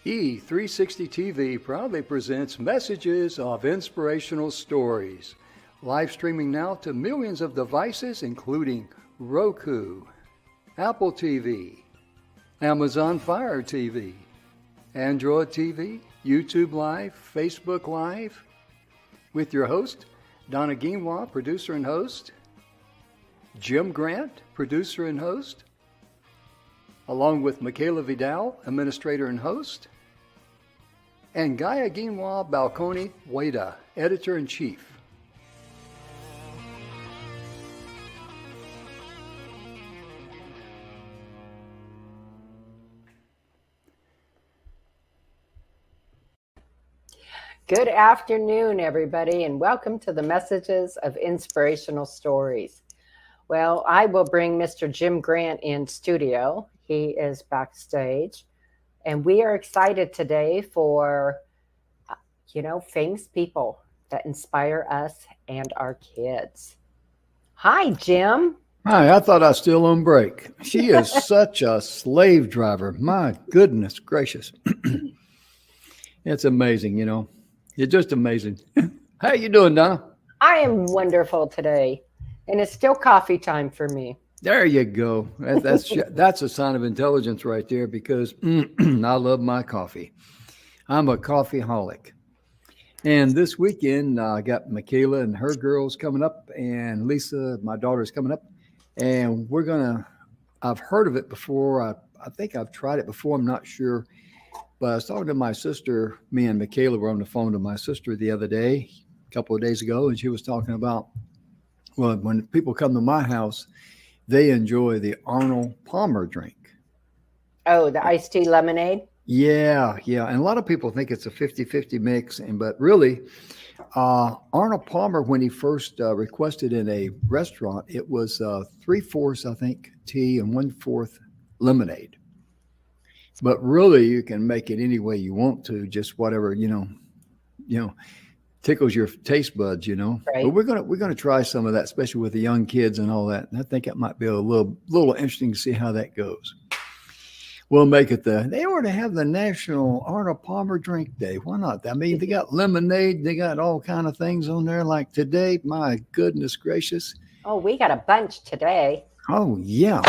E360 TV proudly presents messages of inspirational stories. Live streaming now to millions of devices, including Roku, Apple TV, Amazon Fire TV, Android TV, YouTube Live, Facebook Live, with your host, Donna, producer and host, Jim Grant, producer and host, along with Michaela Vidal, administrator and host, and Gaia Ginwa Balconi Wada, editor-in-chief. Good afternoon, everybody, and welcome to the Messages of Inspirational Stories. Well, I will bring Mr. Jim Grant in studio. He is backstage, and we are excited today for, famous people that inspire us and our kids. Hi, Jim. Hi, I thought I was still on break. She is such a slave driver. My goodness gracious. It's amazing, It's just amazing. How you doing, Donna? I am wonderful today, and it's still coffee time for me. There you go. That's a sign of intelligence right there, because I love my coffee. I'm a coffeeholic. And this weekend, I got Michaela and her girls coming up, and Lisa, my daughter's coming up, and I've heard of it before. I think I've tried it before. I'm not sure. But I was talking to my sister. Me and Michaela were on the phone to my sister the other day, a couple of days ago, and she was talking about, well, when people come to my house, they enjoy the Arnold Palmer drink. Oh, the iced tea lemonade? Yeah. And a lot of people think it's a 50-50 mix, but really, Arnold Palmer, when he first requested in a restaurant, it was 3/4, I think, tea and 1/4 lemonade. But really, you can make it any way you want to, just whatever, tickles your taste buds, Right. But we're gonna try some of that, especially with the young kids and all that. And I think it might be a little interesting to see how that goes. We'll make it they ought to have the National Arnold Palmer Drink Day. Why not? I mean, they got lemonade, they got all kind of things on there. Like today, my goodness gracious. Oh, we got a bunch today. Oh yeah.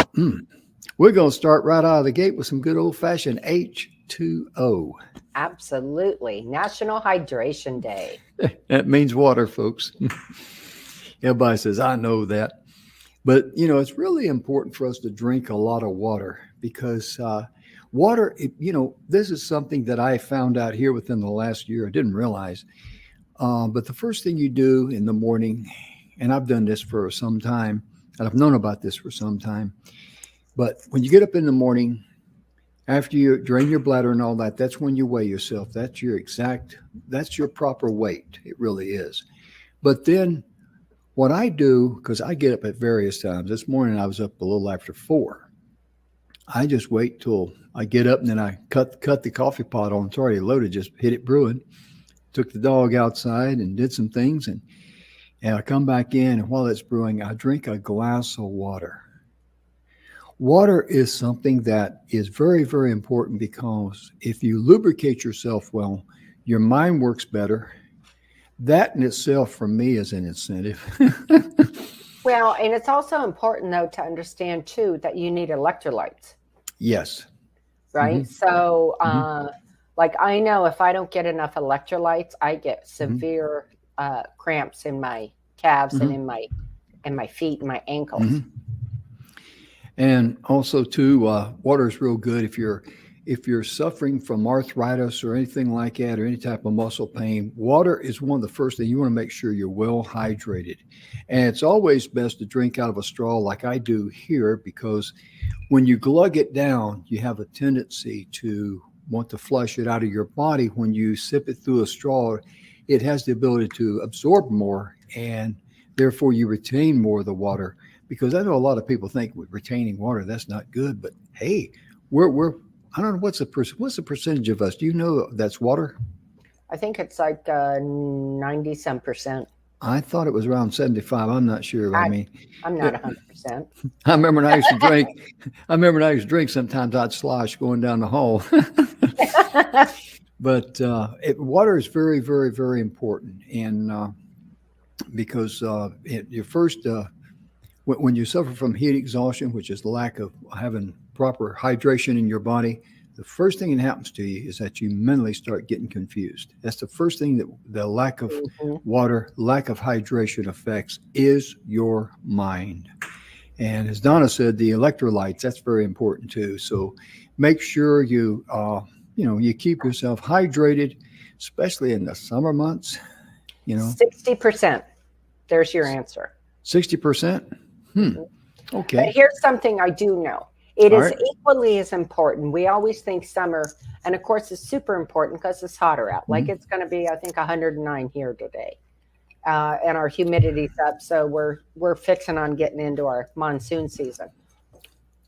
We're going to start right out of the gate with some good old-fashioned H2O. Absolutely. National Hydration Day. That means water, folks. Everybody says, I know that. But, it's really important for us to drink a lot of water, because water, this is something that I found out here within the last year. I didn't realize. But the first thing you do in the morning, and I've done this for some time, and I've known about this for some time, but when you get up in the morning, after you drain your bladder and all that, that's when you weigh yourself. That's your proper weight. It really is. But then what I do, because I get up at various times, this morning I was up a little after 4. I just wait till I get up, and then I cut the coffee pot on. It's already loaded, just hit it brewing. Took the dog outside and did some things, and I come back in, and while it's brewing, I drink a glass of water. Water is something that is very, very important, because if you lubricate yourself well, your mind works better. That in itself, for me, is an incentive. Well, and it's also important, though, to understand, too, that you need electrolytes. Yes. Right? Mm-hmm. So, like, I know if I don't get enough electrolytes, I get severe cramps in my calves and in my feet and my ankles. Mm-hmm. And also, too, water is real good if you're suffering from arthritis or anything like that, or any type of muscle pain. Water is one of the first things you want to make sure you're well hydrated. And it's always best to drink out of a straw like I do here, because when you glug it down, you have a tendency to want to flush it out of your body. When you sip it through a straw, it has the ability to absorb more, and therefore you retain more of the water. Because I know a lot of people think with retaining water, that's not good. But hey, we're I don't know what's the percentage of us. Do you know that's water? I think it's like 90-some%. I thought it was around 75. I'm not sure. I I, mean, I'm not 100%. I remember when I used to drink. I remember when I used to drink. Sometimes I'd slosh going down the hall. But water is very, very, very important, and because your first when you suffer from heat exhaustion, which is the lack of having proper hydration in your body, the first thing that happens to you is that you mentally start getting confused. That's the first thing that the lack of Mhm. water, lack of hydration affects is your mind. And as Donna said, the electrolytes, that's very important too. So make sure you keep yourself hydrated, especially in the summer months, 60%. There's your answer. 60%. But Okay. here's something I do know. It All is right. equally as important. We always think summer, and of course, it's super important because it's hotter out. Like Mhm. it's going to be, I think, 109 here today, and our humidity's up. So we're fixing on getting into our monsoon season.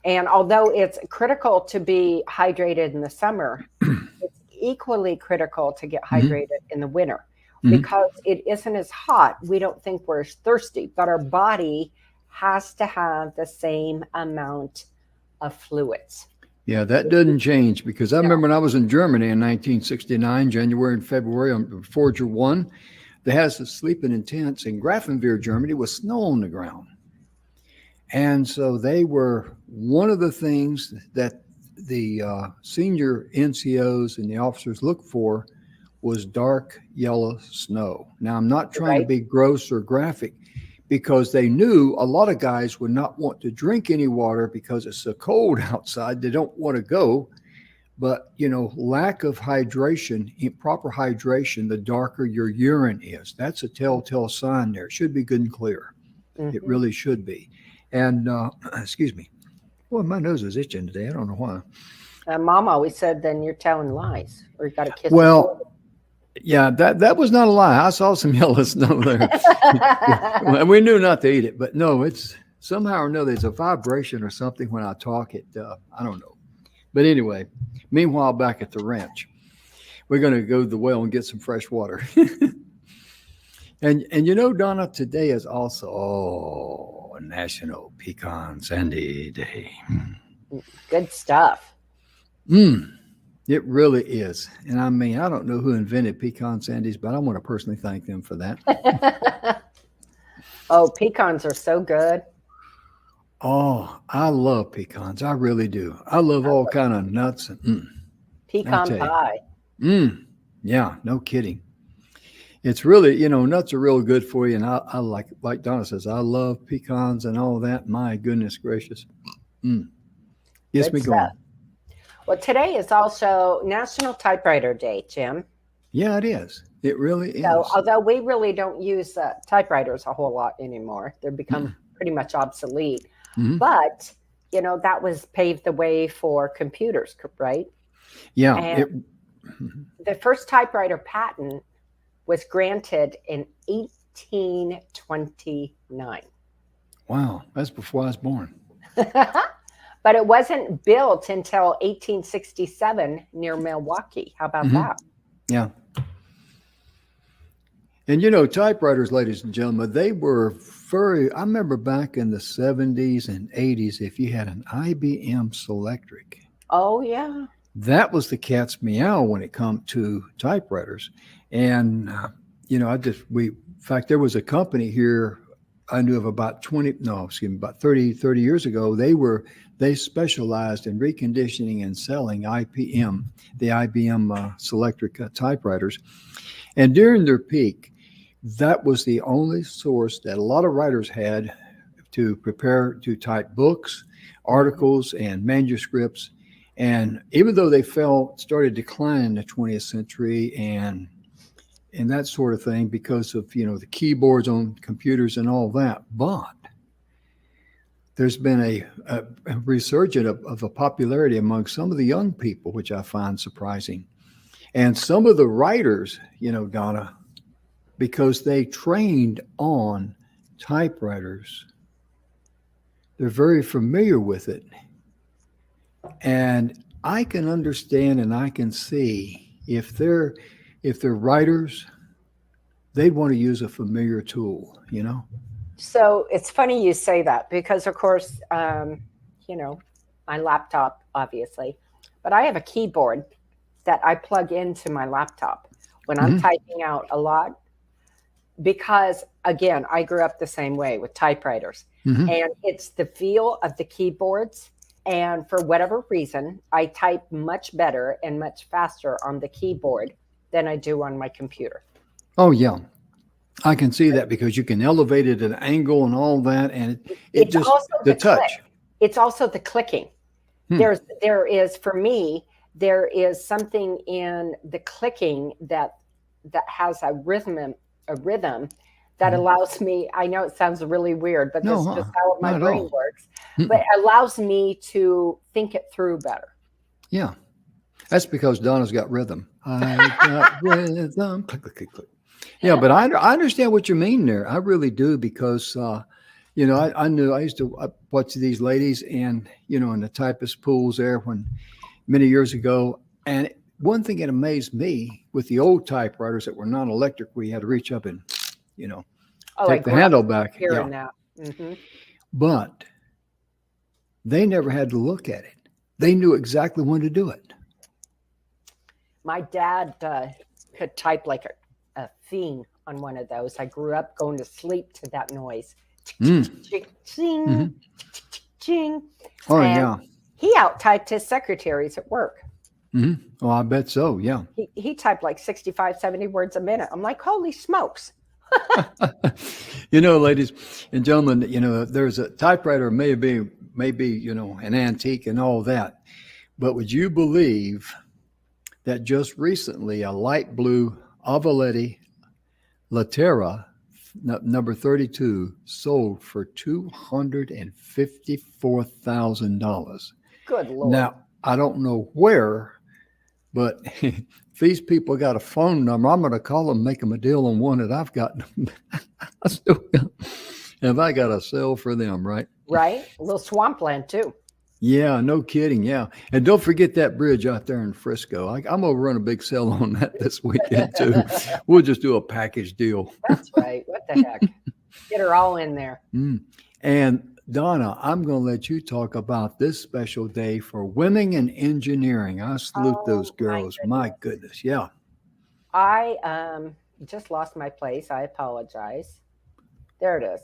And although it's critical to be hydrated in the summer, it's equally critical to get Mhm. hydrated in the winter Mhm. because it isn't as hot. We don't think we're as thirsty, but our body has to have the same amount of fluids. Yeah, that doesn't change because I No, remember when I was in Germany in 1969, January and February on Forger 1, they had us sleeping in tents in Grafenwehr, Germany, with snow on the ground. And so they were one of the things that the senior NCOs and the officers looked for was dark yellow snow. Now, I'm not trying to right? be gross or graphic because they knew a lot of guys would not want to drink any water because it's so cold outside. They don't want to go. But, lack of hydration, improper hydration, the darker your urine is. That's a telltale sign there. It should be good and clear. It Hmm. really should be. And, excuse me. Boy, my nose is itching today. I don't know why. Mom always said, then you're telling lies or you got a kiss of Well, yeah, that was not a lie. I saw some yellow snow there. joy. Well, we knew not to eat it, but no, it's somehow or another, it's a vibration or something when I talk. I don't know. But anyway, meanwhile, back at the ranch, we're going to go to the well and get some fresh water. And Donna, today is also National Pecan Sandy Day. Good stuff. Mm, it really is. And I mean, I don't know who invented pecan sandies, but I want to personally thank them for that. Oh, pecans are so good. Oh, I love pecans. I really do. I love all kind of nuts. I Pecan tell you, pie. yeah, no kidding. It's really, nuts are real good for you. And I like Donna says, I love pecans and all that. My goodness gracious. Mm, gets Good me stuff. going. Well, today is also National Typewriter Day, Jim. Yeah, it is. It really So, is. although we really don't use typewriters a whole lot anymore, they've become Mm-mm. pretty much obsolete. Mhm. But, that was paved the way for computers, right? Yeah, And it. Mhm. the first typewriter patent was granted in 1829. Wow, that's before I was born. But it wasn't built until 1867 near Milwaukee. How about Hmm. that? Yeah. And typewriters, ladies and gentlemen, they were very. I remember back in the 70s and 80s, if you had an IBM Selectric, Oh, yeah. that was the cat's meow when it come to typewriters. And in fact, there was a company here I knew of about 20, no, excuse me, about 30 years ago. They specialized in reconditioning and selling IPM, the IBM Selectric typewriters. And during their peak, that was the only source that a lot of writers had to prepare to type books, Mhm. articles, and manuscripts. And even though they started declining in the 20th century and that sort of thing because of the keyboards on computers and all that, but there's been a resurgence of a popularity among some of the young people, which I find surprising. And some of the writers, Donna, because they trained on typewriters, they're very familiar with it. And I can understand and I can see if they're writers they'd want to use a familiar tool, you know? So it's funny you say that because, of course, my laptop, obviously, but I have a keyboard that I plug into my laptop when I'm Hmm. typing out a lot because, again, I grew up the same way with typewriters. Hmm. And it's the feel of the keyboards. And for whatever reason, I type much better and much faster on the keyboard than I do on my computer. Oh, yeah. I can see that because you can elevate it at an angle and all that. And it It's just, also the the click. touch. It's also the clicking. Hmm. There is for me, there is something in the clicking that has a rhythm that Mhm. allows me. I know it sounds really weird, but this No, is just how my not at brain all. works. But Mm-mm. it allows me to think it through better. Yeah. That's because Donna's got rhythm. I got rhythm. Click, click, click, click. Yeah, but I understand what you mean there. I really do because, I knew I used to watch these ladies and, in the typist pools there when many years ago. And one thing that amazed me with the old typewriters that were non-electric, we had to reach up and, you know, Oh, I take the grew up handle back. Yeah. hearing that. But they never had to look at it. They knew exactly when to do it. My dad could type like a fiend on one of those. I grew up going to sleep to that noise. Mm. Ching, Hmm. ching. Oh, And yeah. he out-typed his secretaries at work. Hmm. Oh, I bet so. Yeah. He typed like 65, 70 words a minute. I'm like, holy smokes. Ladies and gentlemen, there's a typewriter maybe, an antique and all that. But would you believe that just recently a light blue Avaletti Latera number 32 sold for $254,000. Good Lord. Now, I don't know where, but if these people got a phone number, I'm going to call them, make them a deal on one that I've got. I still got, have I got a sell for them, right? Right? A little swampland too. Yeah, no kidding. Yeah. And don't forget that bridge out there in Frisco. I'm going to run a big sale on that this weekend, too. We'll just do a package deal. That's right. What the heck? Get her all in there. And Donna, I'm going to let you talk about this special day for women in engineering. I salute those girls. My goodness. Yeah. I just lost my place. I apologize. There it is.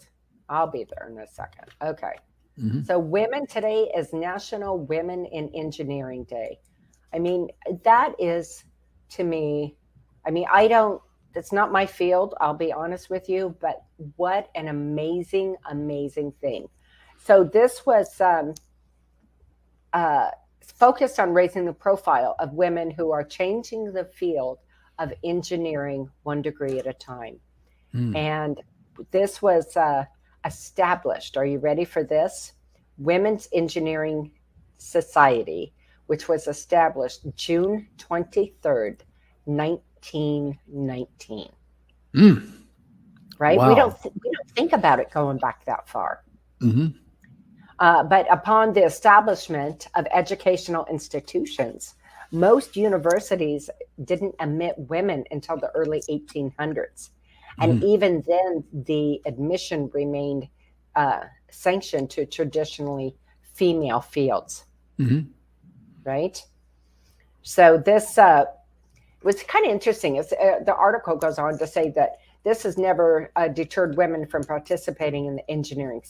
I'll be there in a second. Okay. Mm-hmm. So women today is National Women in Engineering Day. I mean, that is to me, it's not my field, I'll be honest with you, but what an amazing, amazing thing. So this was focused on raising the profile of women who are changing the field of engineering one degree at a time. And this was established. Are you ready for this? Women's Engineering Society, which was established June 23rd, 1919. Right? Wow. We don't think about it going back that far. Mm-hmm. But upon the establishment of educational institutions, most universities didn't admit women until the early 1800s. And even then, the admission remained sanctioned to traditionally female fields. Right? So this was kind of interesting. The article goes on to say that this has never deterred women from participating in the engineering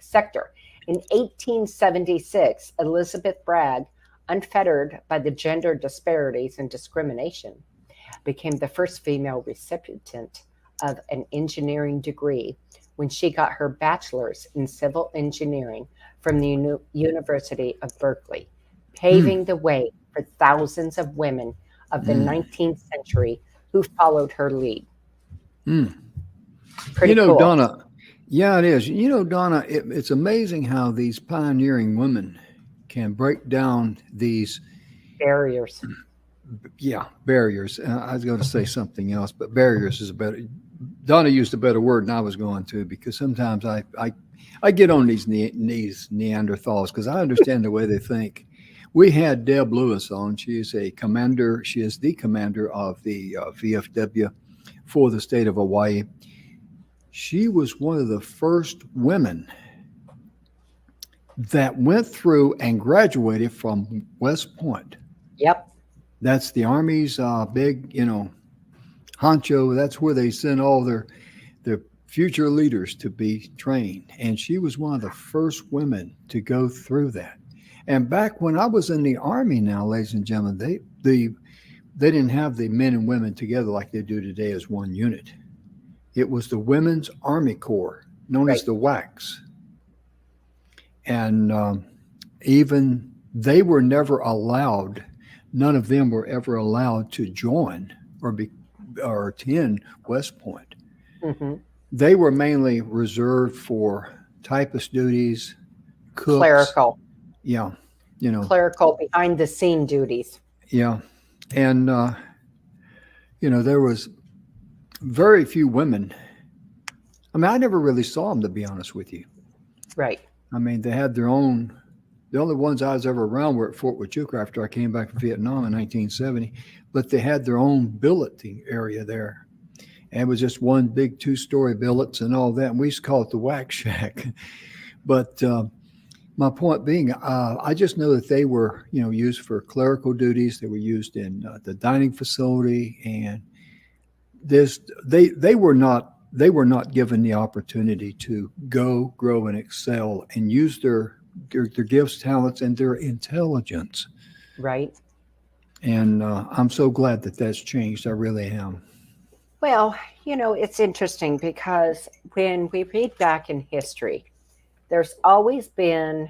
sector. In 1876, Elizabeth Bragg, unfettered by the gender disparities and discrimination, became the first female recipient of an engineering degree when she got her bachelor's in civil engineering from the University of Berkeley, paving the way for thousands of women of the 19th century who followed her lead. Pretty cool. Donna, yeah, it is. Donna, it's amazing how these pioneering women can break down these barriers. Yeah, barriers. I was going to say something else, but barriers is a better. Donna used a better word than I was going to, because sometimes I get on these Neanderthals because I understand the way they think. We had Deb Lewis on. She is a commander. She is the commander of the VFW for the state of Hawaii. She was one of the first women that went through and graduated from West Point. Yep. That's the Army's big, honcho. That's where they send all their future leaders to be trained. And she was one of the first women to go through that. And back when I was in the Army now, ladies and gentlemen, they didn't have the men and women together like they do today as one unit. It was the Women's Army Corps, known as the WACs. And even they were never allowed, none of them were ever allowed to join or attend West Point. Mm-hmm. They were mainly reserved for typist duties, cooks. Clerical. Yeah. Clerical behind the scene duties. Yeah. And, there was very few women. I mean, I never really saw them, to be honest with you. Right. I mean, they had their own. The only ones I was ever around were at Fort Huachuca after I came back from Vietnam in 1970. But they had their own billeting area there. And it was just one big 2-story billets and all that. And we used to call it the Wax Shack. But my point being, I just know that they were, used for clerical duties. They were used in the dining facility. And they were not given the opportunity to go, grow, and excel and use their gifts, talents, and their intelligence. Right. And I'm so glad that that's changed. I really am. Well, it's interesting because when we read back in history, there's always been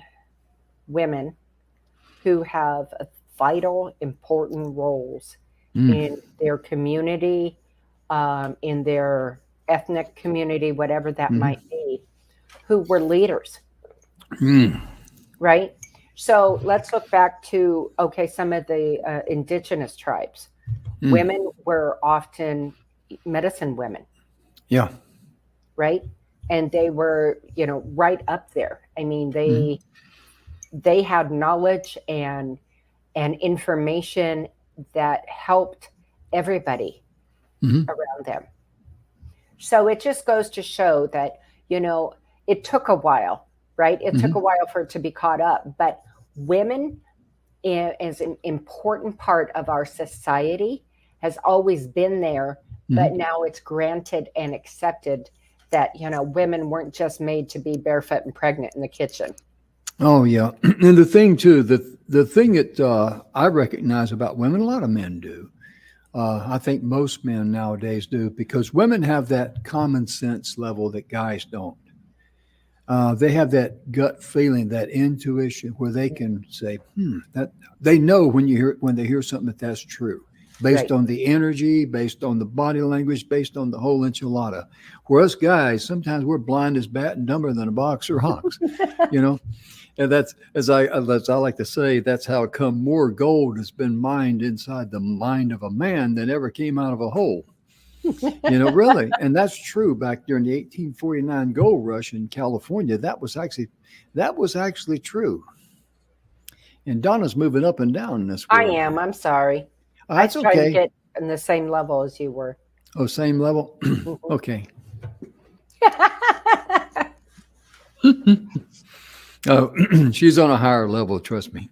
women who have vital, important roles in their community, in their ethnic community, whatever that might be, who were leaders. Right? So let's look back to, some of the indigenous tribes. Women were often medicine women. Yeah. Right? And they were, right up there. I mean, they had knowledge and information that helped everybody around them. So it just goes to show that, it took a while, right? It took a while for it to be caught up, but women is an important part of our society, has always been there, but now it's granted and accepted that, women weren't just made to be barefoot and pregnant in the kitchen. Oh, yeah. And the thing, too, the thing that I recognize about women, a lot of men do. I think most men nowadays do, because women have that common sense level that guys don't. They have that gut feeling, that intuition, where they can say, that they know when they hear something that's true, based on the energy, based on the body language, based on the whole enchilada. Where us guys, sometimes we're blind as bat and dumber than a box or ox, And that's, as I like to say, that's how come more gold has been mined inside the mind of a man than ever came out of a hole. Really. And that's true. Back during the 1849 gold rush in California, that was actually true. And Donna's moving up and down in this world. I am. I'm sorry. That's I tried to okay. get in the same level as you were. Oh, same level? Okay. Oh, she's on a higher level, trust me.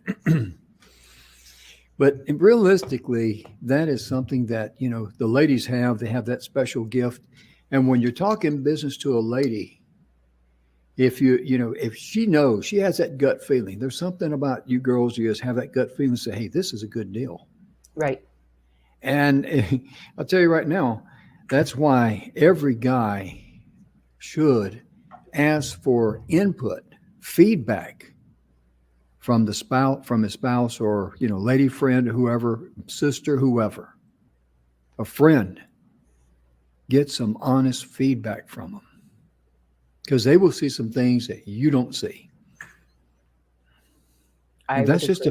But realistically, that is something that, the ladies have. They have that special gift. And when you're talking business to a lady, if if she knows, she has that gut feeling. There's something about you girls, you just have that gut feeling, say, hey, this is a good deal. Right. And I'll tell you right now, that's why every guy should ask for input, feedback from his spouse, or lady friend, whoever, sister, whoever, a friend. Get some honest feedback from them, because they will see some things that you don't see. That's just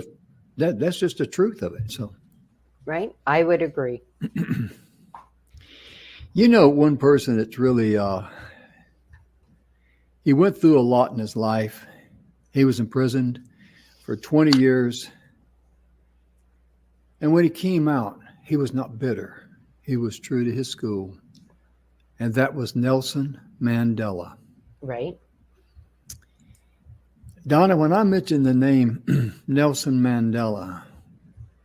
the truth of it. So, right, I would agree. One person that's really he went through a lot in his life. He was imprisoned for 20 years. And when he came out, he was not bitter. He was true to his school. and that was Nelson Mandela. Right. Donna, when I mention the name Nelson Mandela,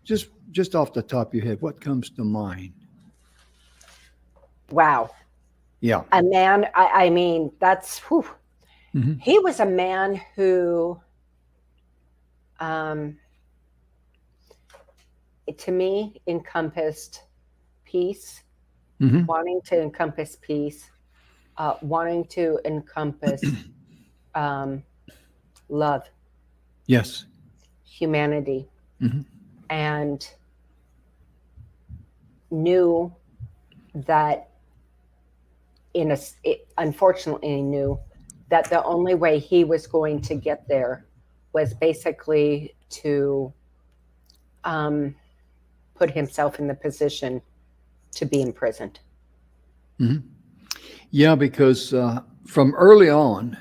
just off the top of your head, what comes to mind? Wow. Yeah. A man, I mean, that's, whew. Hmm. He was a man who, to me, encompassed peace, Hmm. wanting to encompass peace, wanting to encompass love, Yes. humanity, Hmm. and knew that unfortunately knew that the only way he was going to get there was basically to put himself in the position to be imprisoned. Hmm. Yeah, because from early on,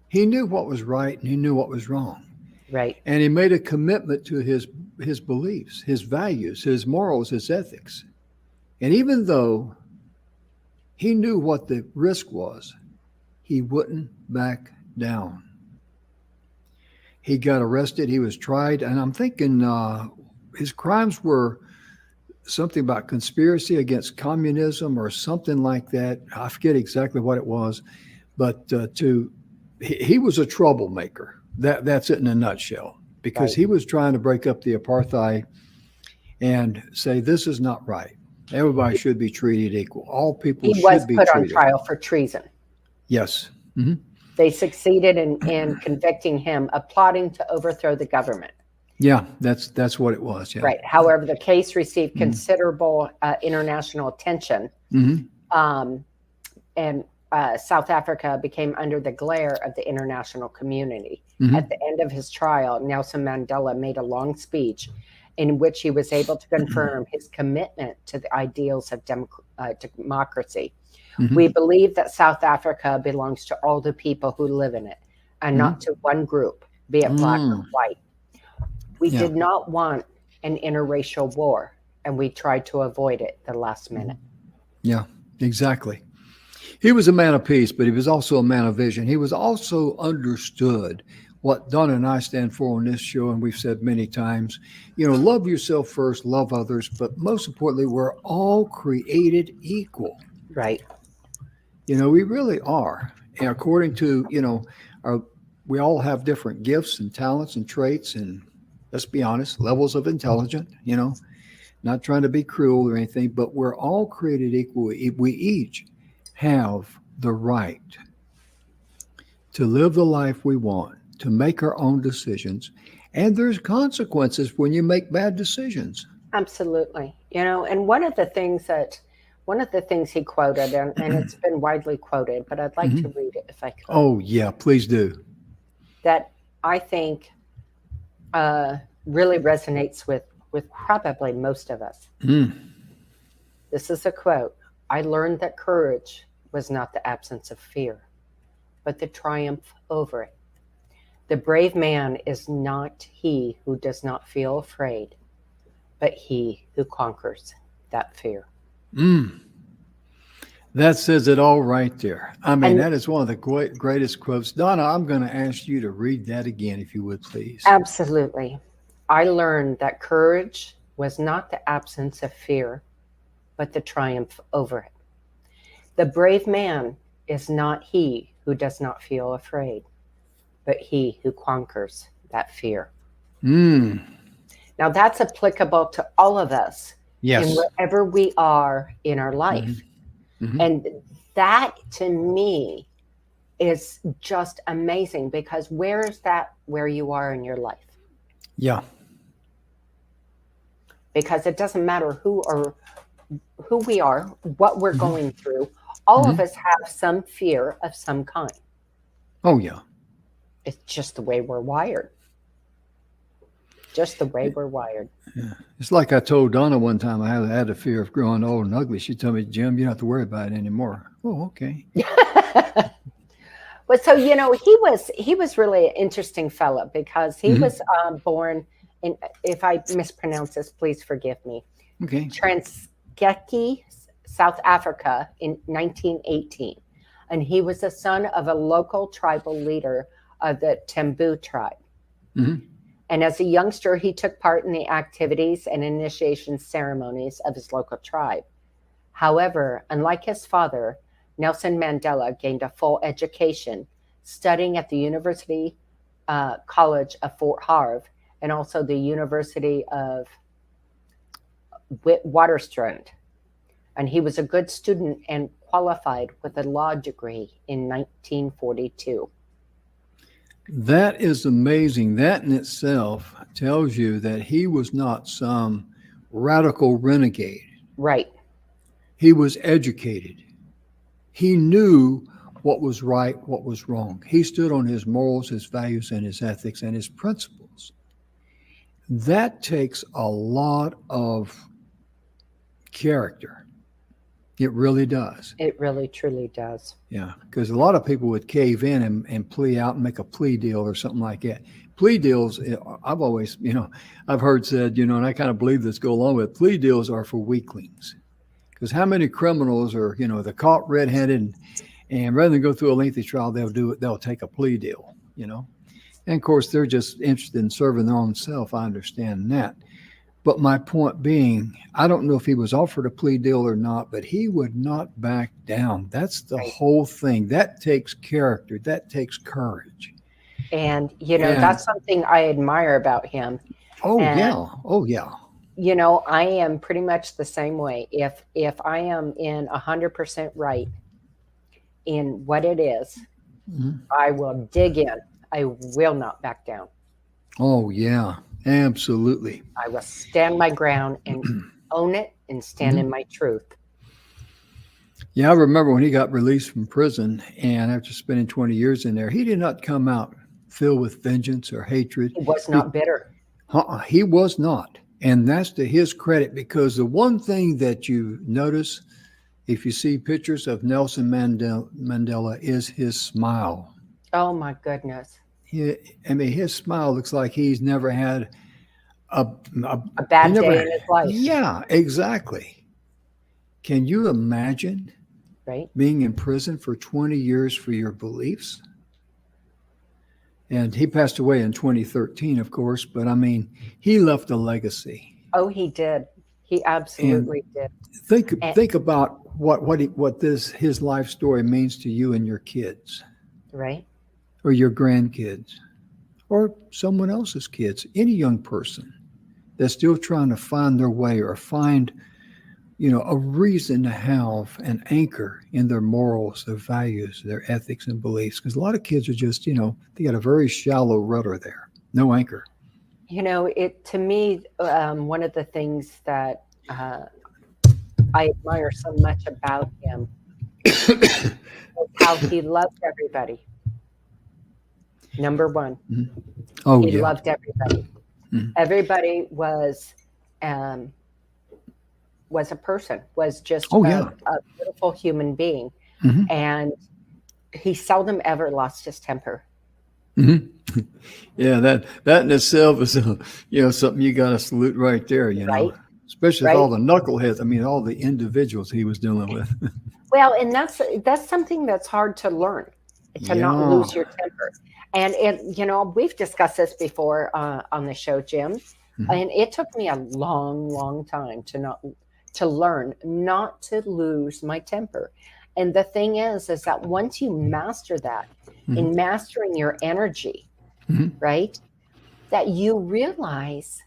he knew what was right and he knew what was wrong. Right. And he made a commitment to his beliefs, his values, his morals, his ethics. And even though he knew what the risk was, he wouldn't back down. He got arrested. He was tried. And I'm thinking his crimes were something about conspiracy against communism or something like that. I forget exactly what it was. But he was a troublemaker. That's it in a nutshell. Because Right. he was trying to break up the apartheid and say this is not right. Everybody should be treated equal. All people He was should be put on treated. trial for treason. Yes. Hmm. They succeeded in convicting him of plotting to overthrow the government. Yeah, that's what it was. Yeah. Right. However, the case received Mhm. considerable international attention, Hmm. and South Africa became under the glare of the international community. Hmm. At the end of his trial, Nelson Mandela made a long speech in which he was able to confirm his commitment to the ideals of democracy. Hmm. We believe that South Africa belongs to all the people who live in it and not to one group, be it black or white. We Yeah. did not want an interracial war, and we tried to avoid it the last minute. Yeah, exactly. He was a man of peace, but he was also a man of vision. He was also understood what Donna and I stand for on this show, and we've said many times, love yourself first, love others, but most importantly, we're all created equal. Right. We really are. And according to, we all have different gifts and talents and traits and, let's be honest, levels of intelligence, not trying to be cruel or anything, but we're all created equal. We each have the right to live the life we want, to make our own decisions. And there's consequences when you make bad decisions. Absolutely. And one of the things he quoted, and it's been widely quoted, but I'd like to read it if I could. Oh, yeah, please do. That I think really resonates with probably most of us. This is a quote. I learned that courage was not the absence of fear, but the triumph over it. The brave man is not he who does not feel afraid, but he who conquers that fear. That says it all right there. I mean, And that is one of the greatest quotes. Donna, I'm going to ask you to read that again, if you would, please. absolutely. I learned that courage was not the absence of fear, but the triumph over it. The brave man is not he who does not feel afraid, but he who conquers that fear. Now that's applicable to all of us Yes. in wherever we are in our life. And that to me is just amazing, because where is that where you are in your life? Yeah. Because it doesn't matter who we are, what we're going through. All of us have some fear of some kind. Oh, yeah. It's just the way we're wired. Just the way we're wired. Yeah. It's like I told Donna one time I had a fear of growing old and ugly. She told me, Jim, you don't have to worry about it anymore. Oh, okay. But so, he was really an interesting fellow, because he was born in, if I mispronounce this, please forgive me, Okay. Transkei South Africa in 1918. And he was the son of a local tribal leader of the Tembu tribe. Mm-hmm. And as a youngster, he took part in the activities and initiation ceremonies of his local tribe. However, unlike his father, Nelson Mandela gained a full education studying at the University College of Fort Harve and also the University of Witwatersrand. And he was a good student and qualified with a law degree in 1942. That is amazing. That in itself tells you that he was not some radical renegade. Right. He was educated. He knew what was right, what was wrong. He stood on his morals, his values, and his ethics and his principles. That takes a lot of character. It really does. It really, truly does. Yeah, because a lot of people would cave in and plea out and make a plea deal or something like that. Plea deals, I've always, I've heard said, and I kind of believe this go along with it, plea deals are for weaklings. Because how many criminals are, they're caught red-handed and rather than go through a lengthy trial, they'll take a plea deal, And of course, they're just interested in serving their own self. I understand that. But my point being, I don't know if he was offered a plea deal or not, but he would not back down. That's the whole thing. That takes character. That takes courage. And, that's something I admire about him. Oh, and, yeah. Oh, yeah. I am pretty much the same way. If I am in 100% right in what it is, I will dig in. I will not back down. Oh, yeah. Absolutely. I will stand my ground and own it and stand in my truth. Yeah, I remember when he got released from prison and after spending 20 years in there, he did not come out filled with vengeance or hatred. He was not bitter. He was not. And that's to his credit, because the one thing that you notice if you see pictures of Nelson Mandela is his smile. Oh, my goodness. His smile looks like he's never had a bad day in his life. Yeah, exactly. Can you imagine being in prison for 20 years for your beliefs? And he passed away in 2013, of course, but he left a legacy. Oh, he did. He absolutely did. Think about what his life story means to you and your kids. Right. Or your grandkids, or someone else's kids, any young person that's still trying to find their way or find, a reason to have an anchor in their morals, their values, their ethics and beliefs. Because a lot of kids are just, they got a very shallow rudder there, no anchor. To me, one of the things that I admire so much about him is how he loved everybody. Number one, he loved everybody. Mm-hmm. Everybody was a person, was just a beautiful human being. Mm-hmm. And he seldom ever lost his temper. Mm-hmm. Yeah, that in itself is, something you got to salute right there, right? Especially with all the knuckleheads. All the individuals he was dealing with. Well, and that's something that's hard to learn, to not lose your temper. And we've discussed this before on the show, Jim, and it took me a long, long time to learn not to lose my temper. And the thing is that once you master that, in mastering your energy, right, that you realize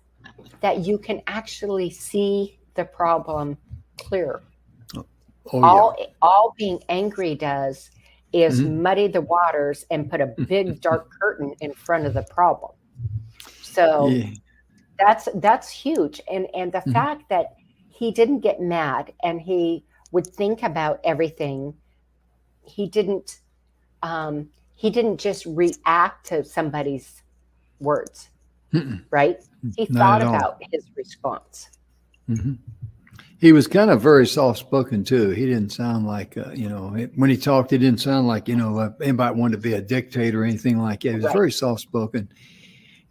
that you can actually see the problem clear. All being angry does is muddy the waters and put a big dark curtain in front of the problem. So that's huge. And the fact that he didn't get mad and he would think about everything, he didn't just react to somebody's words, right? He thought about his response. Mm-hmm. He was kind of very soft-spoken too. He didn't sound like, when he talked, he didn't sound like, anybody wanted to be a dictator or anything like that. He was very soft-spoken.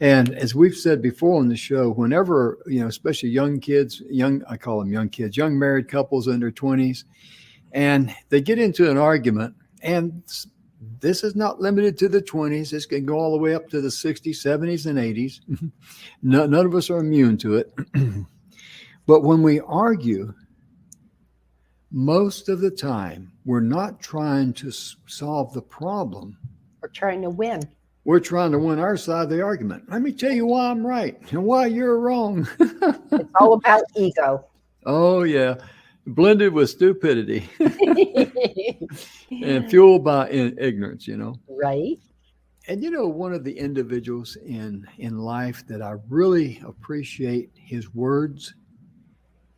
And as we've said before on the show, whenever, especially young kids, I call them young kids, young married couples in their 20s, and they get into an argument, and this is not limited to the 20s. This can go all the way up to the 60s, 70s, and 80s. None of us are immune to it. But when we argue, most of the time, we're not trying to solve the problem. We're trying to win. We're trying to win our side of the argument. Let me tell you why I'm right and why you're wrong. It's all about ego. Oh, yeah. Blended with stupidity and fueled by ignorance, Right. And, one of the individuals in life that I really appreciate his words,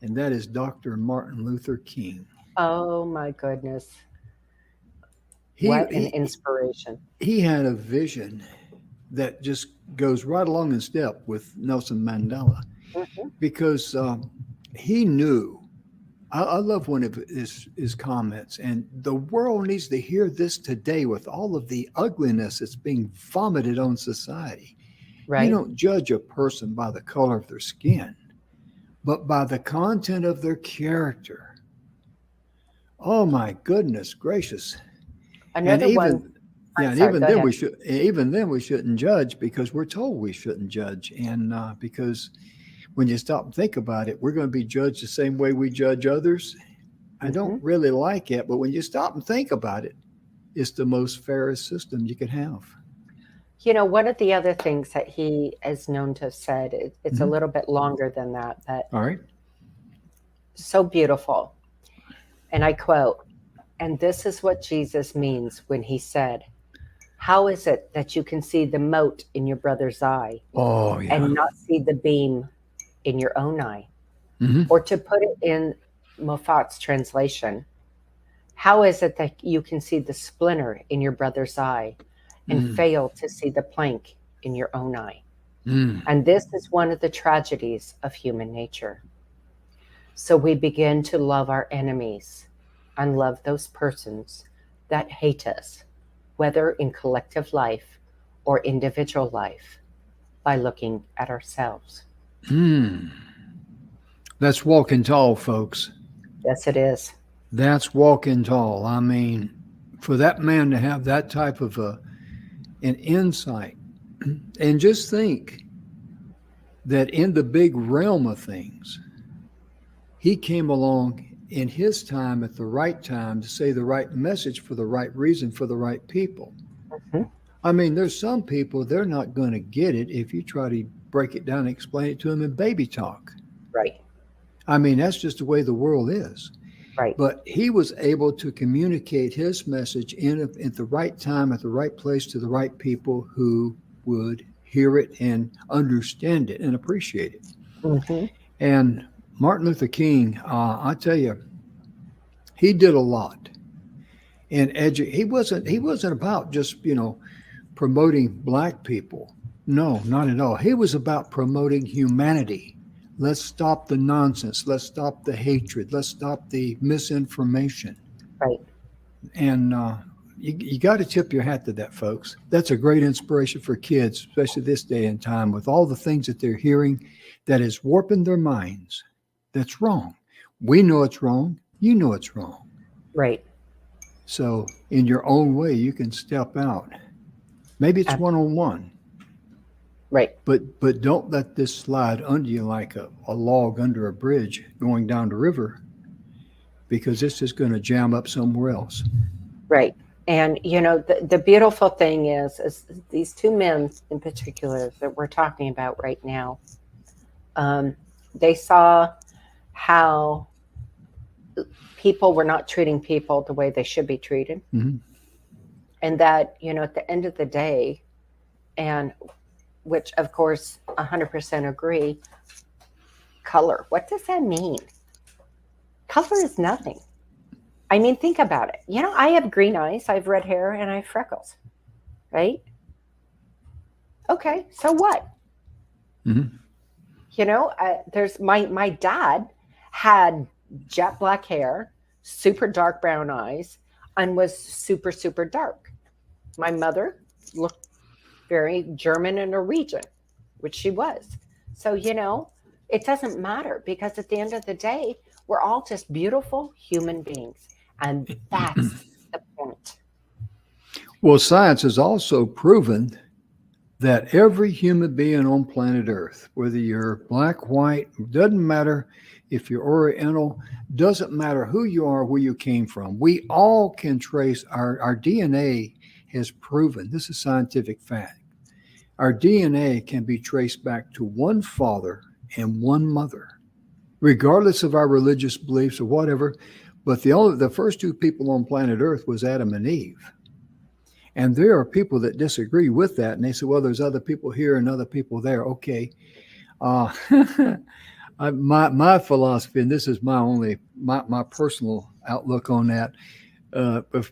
and that is Dr. Martin Luther King. Oh, my goodness. What an inspiration. He had a vision that just goes right along in step with Nelson Mandela, because he knew. I love one of his comments, and the world needs to hear this today with all of the ugliness that's being vomited on society. Right. You don't judge a person by the color of their skin, but by the content of their character. Oh my goodness gracious. Another one. Yeah, and even then we shouldn't judge, because we're told we shouldn't judge. And because when you stop and think about it, we're going to be judged the same way we judge others. I don't really like it, but when you stop and think about it, it's the most fairest system you could have. One of the other things that he is known to have said, it's a little bit longer than that, but all right, so beautiful. And I quote, "And this is what Jesus means when he said, 'How is it that you can see the mote in your brother's eye and not see the beam in your own eye?'" Or to put it in Moffat's translation, "How is it that you can see the splinter in your brother's eye and fail to see the plank in your own eye?" And this is one of the tragedies of human nature. So we begin to love our enemies and love those persons that hate us, whether in collective life or individual life, by looking at ourselves. That's walking tall, folks. Yes, it is. That's walking tall. I mean, for that man to have that type of an insight, and just think that in the big realm of things, he came along in his time at the right time to say the right message for the right reason for the right people. I mean, there's some people, they're not going to get it if you try to break it down and explain it to them in baby talk. Right. I mean, that's just the way the world is. Right. But he was able to communicate his message at the right time, at the right place, to the right people who would hear it and understand it and appreciate it. And Martin Luther King, I tell you, he did a lot. And he wasn't about just, promoting black people. No, not at all. He was about promoting humanity. Let's stop the nonsense. Let's stop the hatred. Let's stop the misinformation. Right. And you got to tip your hat to that, folks. That's a great inspiration for kids, especially this day and time, with all the things that they're hearing that is warping their minds. That's wrong. We know it's wrong. You know it's wrong. Right. So in your own way, you can step out. Maybe it's one-on-one. Right. But don't let this slide under you like a log under a bridge going down the river, because it's just going to jam up somewhere else. Right. And, the beautiful thing is these two men in particular that we're talking about right now, they saw how people were not treating people the way they should be treated. And that, at the end of the day, and which of course 100% agree, color, what does that mean? Color is nothing. I mean, think about it. I have green eyes, I have red hair, and I have freckles, right? Okay, so what? There's my dad had jet black hair, super dark brown eyes, and was super, super dark. My mother looked very German and Norwegian. which she was. So, it doesn't matter because at the end of the day, we're all just beautiful human beings. And that's the point. Well, science has also proven that every human being on planet Earth, whether you're black, white, doesn't matter if you're Oriental, doesn't matter who you are, where you came from, we all can trace our DNA has proven, this is scientific fact, our DNA can be traced back to one father and one mother, regardless of our religious beliefs or whatever. But the first two people on planet Earth was Adam and Eve. And there are people that disagree with that. And they say, well, there's other people here and other people there. Okay. Uh, my philosophy, and this is my personal outlook on that.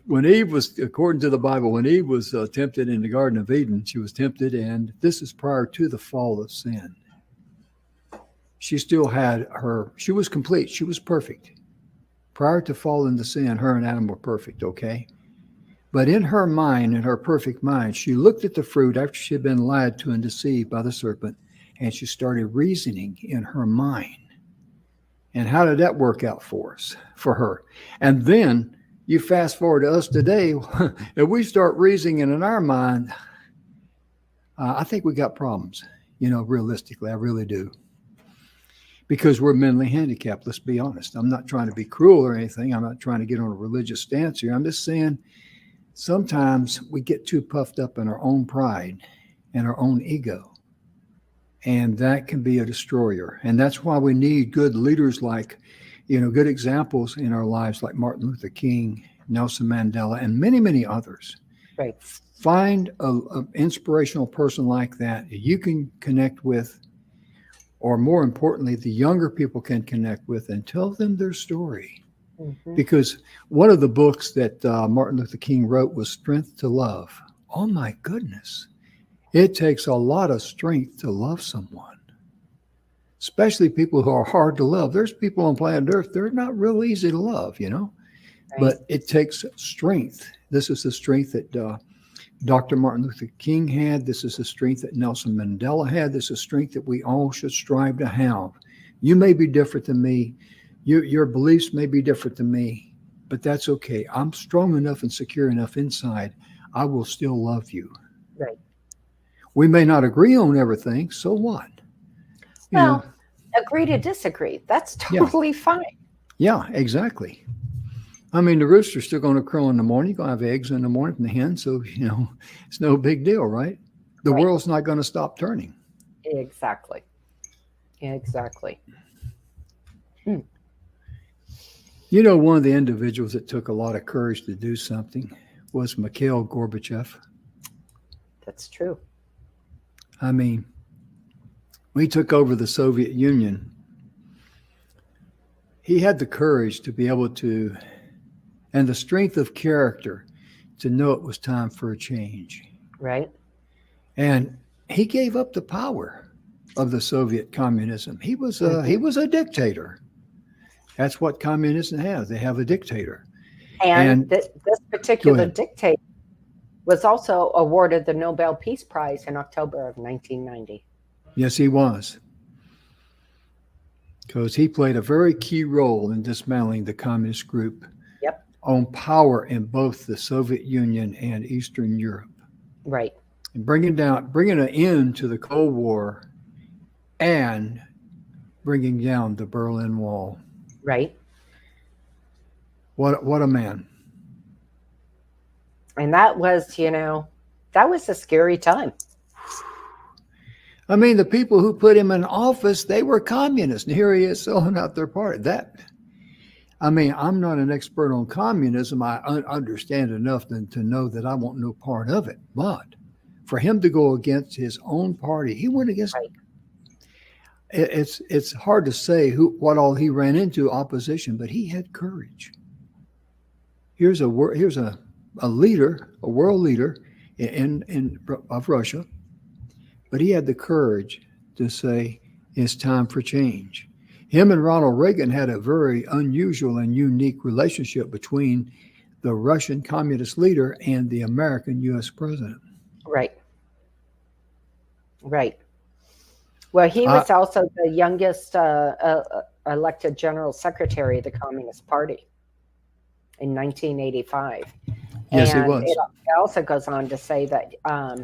When Eve was, according to the Bible, when Eve was tempted in the Garden of Eden, she was tempted, and this is prior to the fall of sin. She still had she was complete. She was perfect. Prior to fall into sin, her and Adam were perfect, okay? But in her mind, in her perfect mind, she looked at the fruit after she had been lied to and deceived by the serpent, and she started reasoning in her mind. And how did that work out for her? And then you fast forward to us today, if we start reasoning in our mind, I think we got problems, realistically, I really do. Because we're mentally handicapped, let's be honest. I'm not trying to be cruel or anything. I'm not trying to get on a religious stance here. I'm just saying sometimes we get too puffed up in our own pride and our own ego. And that can be a destroyer. And that's why we need good leaders like, good examples in our lives like Martin Luther King, Nelson Mandela, and many, many others. Right. Find an inspirational person like that you can connect with, or more importantly, the younger people can connect with and tell them their story. Mm-hmm. Because one of the books that Martin Luther King wrote was Strength to Love. Oh my goodness. It takes a lot of strength to love someone, especially people who are hard to love. There's people on planet Earth, they're not real easy to love, Right. But it takes strength. This is the strength that Dr. Martin Luther King had. This is the strength that Nelson Mandela had. This is strength that we all should strive to have. You may be different than me. Your beliefs may be different than me, but that's okay. I'm strong enough and secure enough inside. I will still love you. Right. We may not agree on everything. So what? Agree to disagree. That's totally fine. Yeah, exactly. I mean, the rooster's still going to crow in the morning. You're going to have eggs in the morning from the hen. So, it's no big deal, right? The world's not going to stop turning. Exactly. One of the individuals that took a lot of courage to do something was Mikhail Gorbachev. That's true. I mean, when he took over the Soviet Union, he had the courage to be able to, and the strength of character to know it was time for a change. Right. And he gave up the power of the Soviet communism. He was a dictator. That's what communism has. They have a dictator. And this particular dictator was also awarded the Nobel Peace Prize in October of 1990. Yes, he was. Because he played a very key role in dismantling the communist group. Yep. On power in both the Soviet Union and Eastern Europe. Right. And bringing an end to the Cold War and bringing down the Berlin Wall. Right. What a man. And that was a scary time. I mean, the people who put him in office, they were communists. And here he is selling out their party. I'm not an expert on communism. I understand enough to know that I want no part of it. But for him to go against his own party, he went against. Right. It's hard to say what all he ran into opposition, but he had courage. Here's a leader, a world leader of Russia, but he had the courage to say it's time for change. Him and Ronald Reagan had a very unusual and unique relationship between the Russian communist leader and the American U.S. president. Right. Well, he I, was also the youngest elected general secretary of the Communist Party in 1985. yes, he And it was. also goes on to say that uh,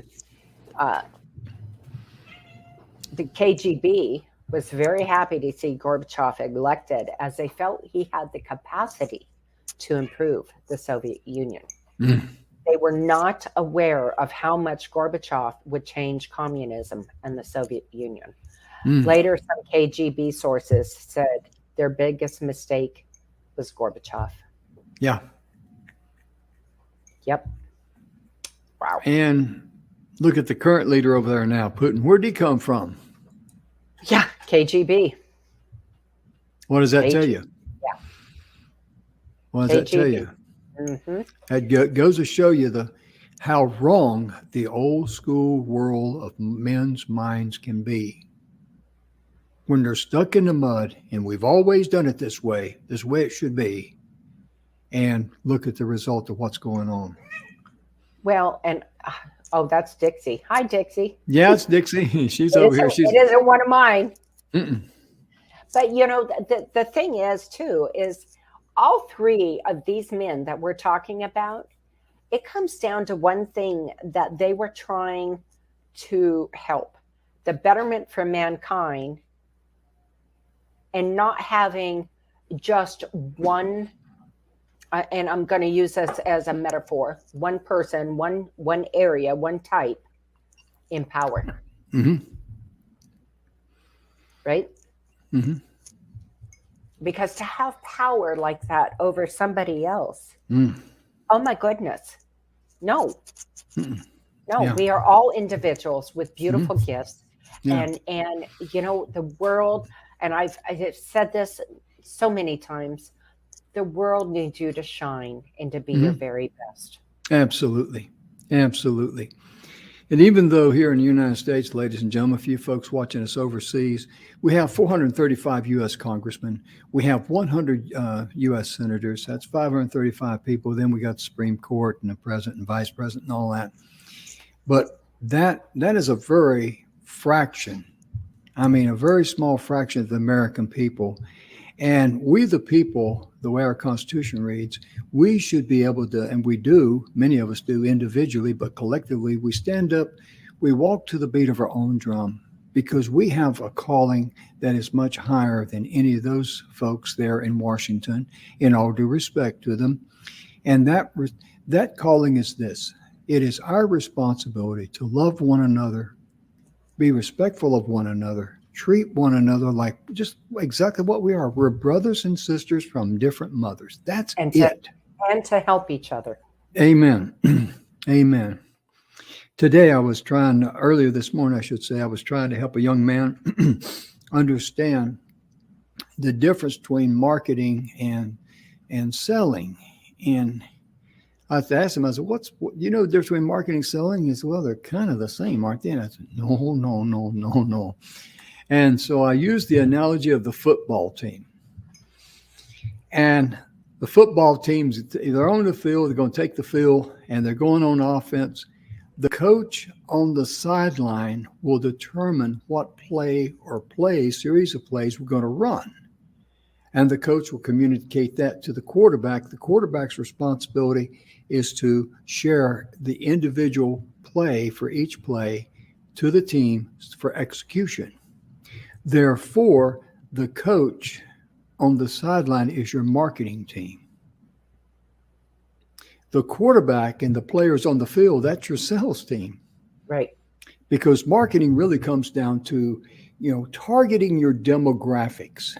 the KGB was very happy to see Gorbachev elected as they felt he had the capacity to improve the Soviet Union. Mm. They were not aware of how much Gorbachev would change communism and the Soviet Union. Mm. Later, some KGB sources said their biggest mistake was Gorbachev. Yeah. Yep. Wow. And look at the current leader over there now, Putin. Where'd he come from? Yeah, KGB. What does that KG, tell you? Yeah. What does KGB. that tell you? Mm-hmm. That goes to show you how wrong the old school world of men's minds can be. When they're stuck in the mud, and we've always done it this way it should be, and look at the result of what's going on. Well, and oh, that's Dixie. Hi, Dixie. Yeah, it's Dixie. She's over here. It isn't one of mine. Mm-mm. But the thing is too is all three of these men that we're talking about, it comes down to one thing that they were trying to help: the betterment for mankind, and not having just one. And I'm going to use this as a metaphor: one person, one area, one type in power. Mm-hmm. Right? Mm-hmm. Because to have power like that over somebody else, oh my goodness, no. Mm-mm. No, Yeah. we are all individuals with beautiful gifts. Yeah. And the world, and I've said this so many times, the world needs you to shine and to be your very best. Absolutely. Absolutely. And even though here in the United States, ladies and gentlemen, a few folks watching us overseas, we have 435 U.S. congressmen. We have 100 U.S. senators. That's 535 people. Then we got the Supreme Court and the president and vice president and all that. But that is a very fraction. I mean, a very small fraction of the American people. And we, the people, the way our Constitution reads, we should be able to, and we do, many of us do individually, but collectively, we stand up, we walk to the beat of our own drum, because we have a calling that is much higher than any of those folks there in Washington, in all due respect to them. And that calling is this: it is our responsibility to love one another, be respectful of one another, treat one another like just exactly what we are. We're brothers and sisters from different mothers. That's it. And to help each other. Amen. Amen. Today earlier this morning, I should say, I was trying to help a young man understand the difference between marketing and selling. And I asked him, I said, the difference between marketing and selling? He said, well, they're kind of the same, aren't they? And I said, no. And so I used the analogy of the football team. And the football teams, they're on the field, they're going to take the field, and they're going on offense. The coach on the sideline will determine what series of plays we're going to run. And the coach will communicate that to the quarterback. The quarterback's responsibility is to share the individual play for each play to the team for execution. Therefore, the coach on the sideline is your marketing team. The quarterback and the players on the field, that's your sales team. Right. Because marketing really comes down to, targeting your demographics.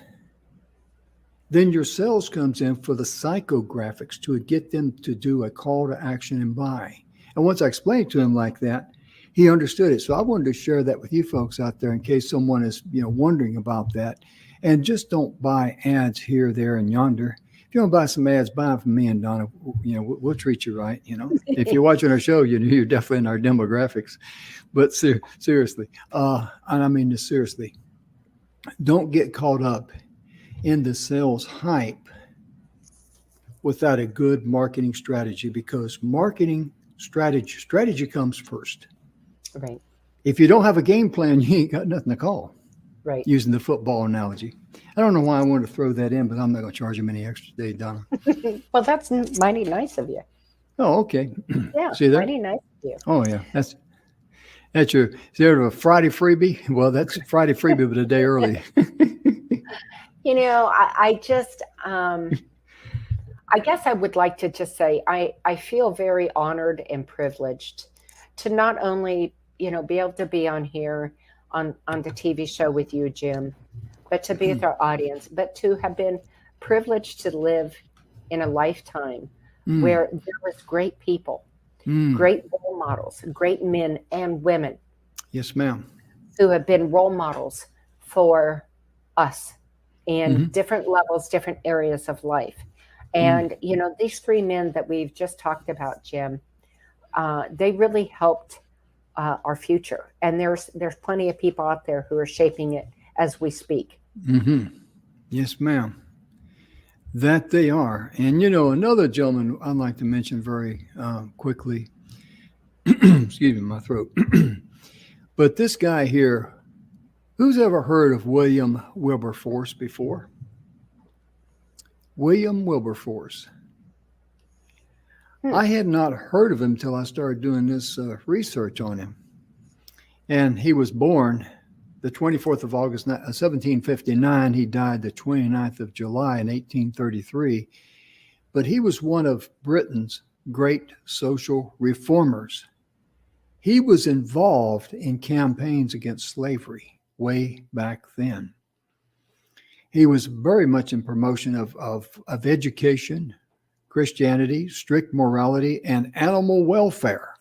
Then your sales comes in for the psychographics to get them to do a call to action and buy. And once I explained it to him like that, he understood it. So I wanted to share that with you folks out there in case someone is, wondering about that. And just don't buy ads here, there, and yonder. If you want to buy some ads, buy them from me and Donna. We'll treat you right. If you're watching our show, you're definitely in our demographics. But seriously, and I mean this seriously, don't get caught up in the sales hype without a good marketing strategy, because marketing strategy comes first. Right. If you don't have a game plan, you ain't got nothing to call. Right. using the football analogy. I don't know why I wanted to throw that in, but I'm not going to charge him any extra today, Donna. Well, that's mighty nice of you. Oh, okay. Yeah, See there? mighty nice of you. Oh, yeah. That's your, is there a Friday freebie? Well, that's Friday freebie, but a day early. I just, I guess I would like to just say I feel very honored and privileged to not only, be able to be on here on the TV show with you, Jim, but to be with our audience, but to have been privileged to live in a lifetime where there was great people, great role models, great men and women. Yes, ma'am. Who have been role models for us in different levels, different areas of life. And, these three men that we've just talked about, Jim, they really helped our future. And there's plenty of people out there who are shaping it as we speak. Yes, ma'am. That they are. And, another gentleman I'd like to mention very quickly, excuse me, my throat. But this guy here, who's ever heard of William Wilberforce before? William Wilberforce. I had not heard of him until I started doing this research on him. And he was born the 24th of August, 1759. He died the 29th of July in 1833. But he was one of Britain's great social reformers. He was involved in campaigns against slavery way back then. He was very much in promotion of education, Christianity, strict morality, and animal welfare.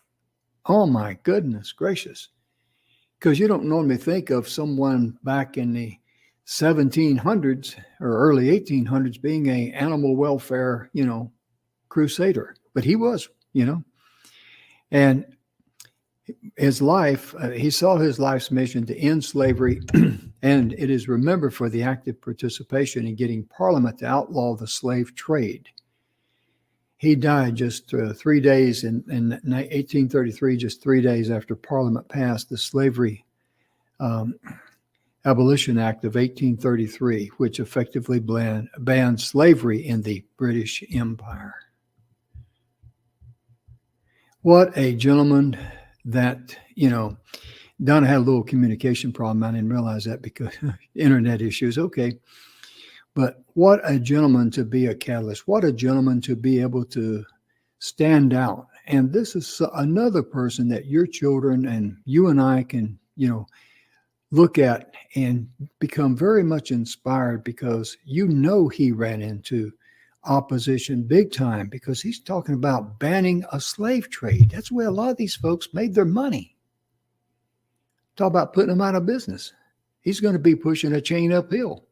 Oh my goodness gracious. Because you don't normally think of someone back in the 1700s or early 1800s being an animal welfare, crusader. But he was, And his life, he saw his life's mission to end slavery, and it is remembered for the active participation in getting Parliament to outlaw the slave trade. He died just 3 days in 1833, just 3 days after Parliament passed the Slavery Abolition Act of 1833, which effectively banned slavery in the British Empire. What a gentleman that, Donna had a little communication problem. I didn't realize that because internet issues. Okay. But what a gentleman to be a catalyst. What a gentleman to be able to stand out. And this is another person that your children and you and I can, look at and become very much inspired because he ran into opposition big time because he's talking about banning a slave trade. That's where a lot of these folks made their money. Talk about putting them out of business. He's going to be pushing a chain uphill.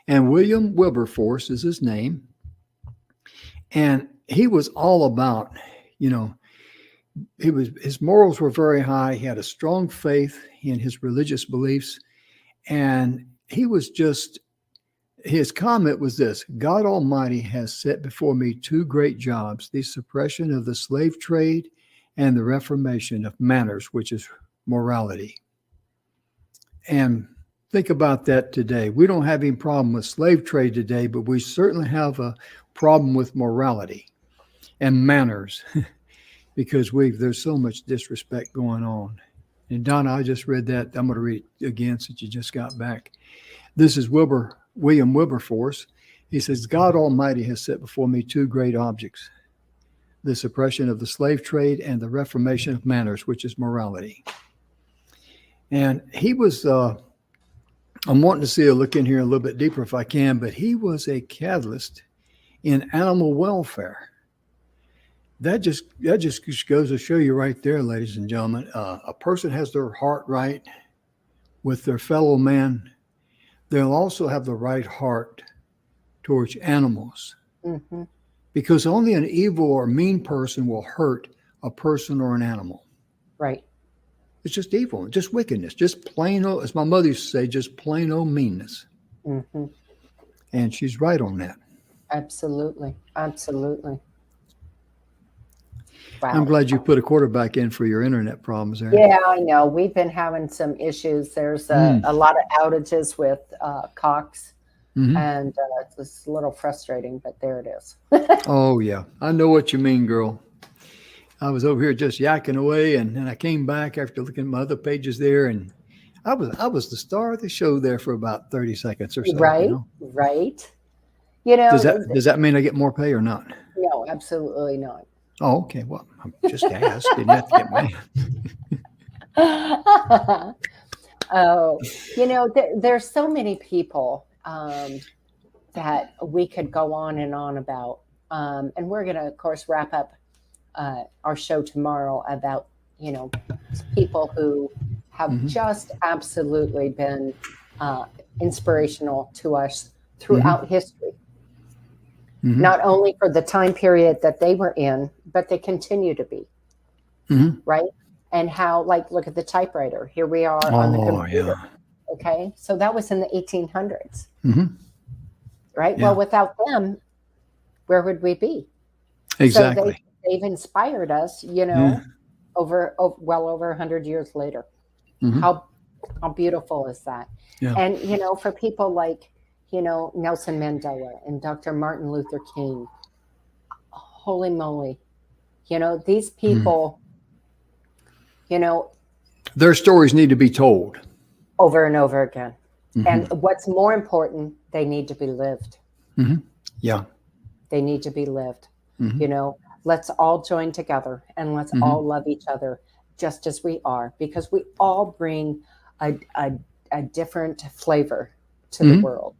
And William Wilberforce is his name. And he was all about, his morals were very high. He had a strong faith in his religious beliefs. And his comment was this: God Almighty has set before me two great jobs, the suppression of the slave trade and the reformation of manners, which is morality. And think about that today. We don't have any problem with slave trade today, but we certainly have a problem with morality and manners because there's so much disrespect going on. And Donna, I just read that. I'm going to read it again since you just got back. This is William Wilberforce. He says, God Almighty has set before me two great objects, the suppression of the slave trade and the reformation of manners, which is morality. And he was, I'm wanting to see a look in here a little bit deeper if I can, but he was a catalyst in animal welfare. That just goes to show you right there, ladies and gentlemen, a person has their heart right with their fellow man. They'll also have the right heart towards animals. Mm-hmm. Because only an evil or mean person will hurt a person or an animal. Right. It's just evil, just wickedness, just plain old, as my mother used to say, just plain old meanness. Mm-hmm. And she's right on that. Absolutely. Absolutely. I'm Wow. glad you put a quarterback in for your internet problems there. Yeah, I know. We've been having some issues. There's Mm. a lot of outages with Cox, Hmm. and it's just a little frustrating, but there it is. Oh yeah, I know what you mean, girl. I was over here just yakking away, and then I came back after looking at my other pages there, and I was the star of the show there for about 30 seconds or so. Right, right. You Does know, that does that mean I get more pay or not? no, absolutely not. Oh, okay. Well, I'm just asked. Didn't have to get mad. Oh, there's so many people that we could go on about. And we're going to, of course, wrap up our show tomorrow about, people who have Hmm. just absolutely been inspirational to us Hmm. throughout history, Hmm. not only for the time period that they were in, but they continue to be, Hmm. right? And how, like, look at the typewriter. Here we are on the Oh computer. yeah. Okay. So that was in the 1800s, Hmm. right? Well, Yeah. without them, where would we be? So Exactly. they've inspired us, Yeah. well over 100 years later. Hmm. How beautiful is that? Yeah. And for people like Nelson Mandela and Dr. Martin Luther King, holy moly, these Mhm. people, you know, Their stories need to be told. over and over again. Hmm. And what's more important, they need to be lived. Hmm. Yeah. They need to be lived. Hmm. Let's all join together and let's Hmm. all love each other just as we are, because we all bring a different flavor to the Hmm. world.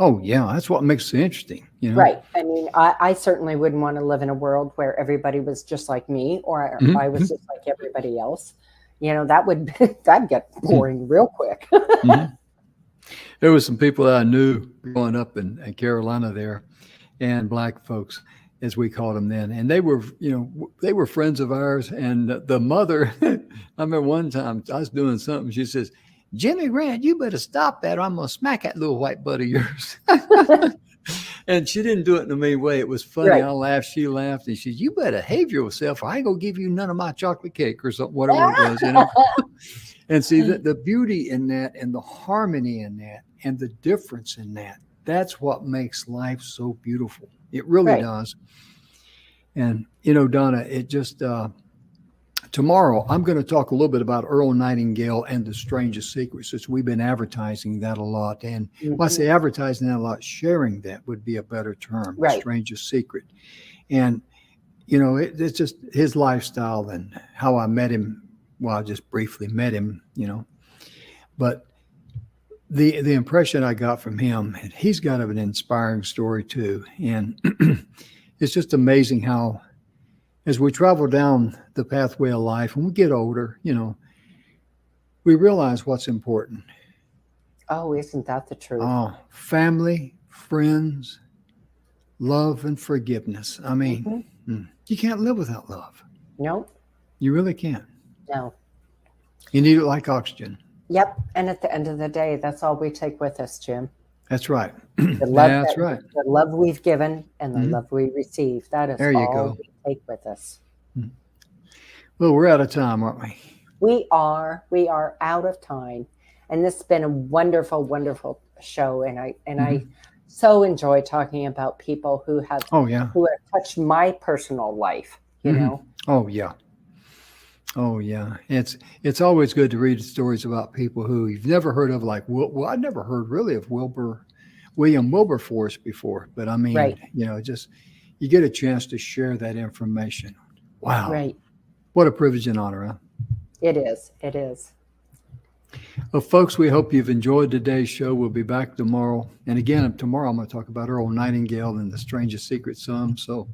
Oh yeah, that's what makes it interesting. Right. I mean, I certainly wouldn't want to live in a world where everybody was just like me, or I was Hmm. just like everybody else. That would that'd get boring real quick. Hmm. There was some people that I knew growing up in Carolina there, and black folks, as we called them then, and they were friends of ours. And the mother, I remember one time I was doing something. She says, "Jimmy Grant, you better stop that, or I'm gonna smack that little white butt of yours." And she didn't do it in a mean way. It was funny. Right. I laughed. She laughed, and she said, "You better behave yourself, or I ain't gonna give you none of my chocolate cake or something, whatever it was." And see the beauty in that, and the harmony in that, and the difference in that. That's what makes life so beautiful. It really Right. does. And Donna, it just tomorrow I'm going to talk a little bit about Earl Nightingale and the strangest secret, since we've been advertising that a lot. And when I Mhm. say advertising that a lot, sharing that would be a better term, the Right. strangest secret. And it's just his lifestyle and how I met him. Well, I just briefly met him. But the impression I got from him, and he's got an inspiring story too. And it's just amazing how, as we travel down the pathway of life and we get older, we realize what's important. Oh, isn't that the truth? Family, friends, love, and forgiveness. I mean, Hmm. you can't live without love. No, You really can't. no. You need it like oxygen. Yep. And at the end of the day, that's all we take with us, Jim. That's right. The love That's that right. the love we've given and the Mhm. love we receive. That is There you all go. we take with us. Well, we're out of time, aren't we? We are out of time. And this has been a wonderful, wonderful show. And I Mhm. so enjoy talking about people who have Oh yeah. touched my personal life, Mhm. Oh yeah. Oh yeah. It's always good to read stories about people who you've never heard of, like well, I'd never heard really of William Wilberforce before, but I mean, Right, just you get a chance to share that information. Wow. right. What a privilege and honor, huh? It is. It is. Well, folks, we hope you've enjoyed today's show. We'll be back tomorrow. And again, tomorrow I'm going to talk about Earl Nightingale and the strangest secret some. So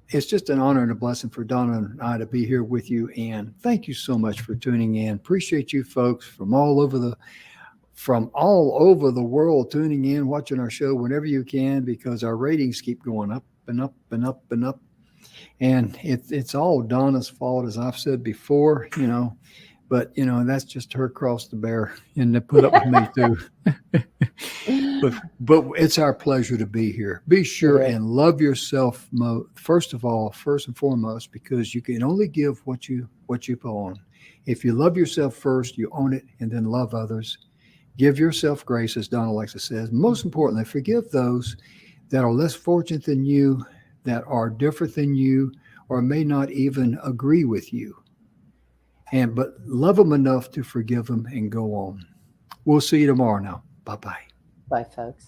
it's just an honor and a blessing for Donna and I to be here with you. And thank you so much for tuning in. Appreciate you folks from all over the world tuning in, watching our show whenever you can, because our ratings keep going up and up and up and up. And it's all Donna's fault, as I've said before, But that's just her cross to bear, and to put up with me too. but it's our pleasure to be here. Be sure It is. and love yourself first of all, first and foremost, because you can only give what you own. If you love yourself first, you own it, and then love others. Give yourself grace, as Donna likes to say. Most importantly, forgive those that are less fortunate than you, that are different than you, or may not even agree with you. But love them enough to forgive them and go on. We'll see you tomorrow now. Bye bye. Bye, folks.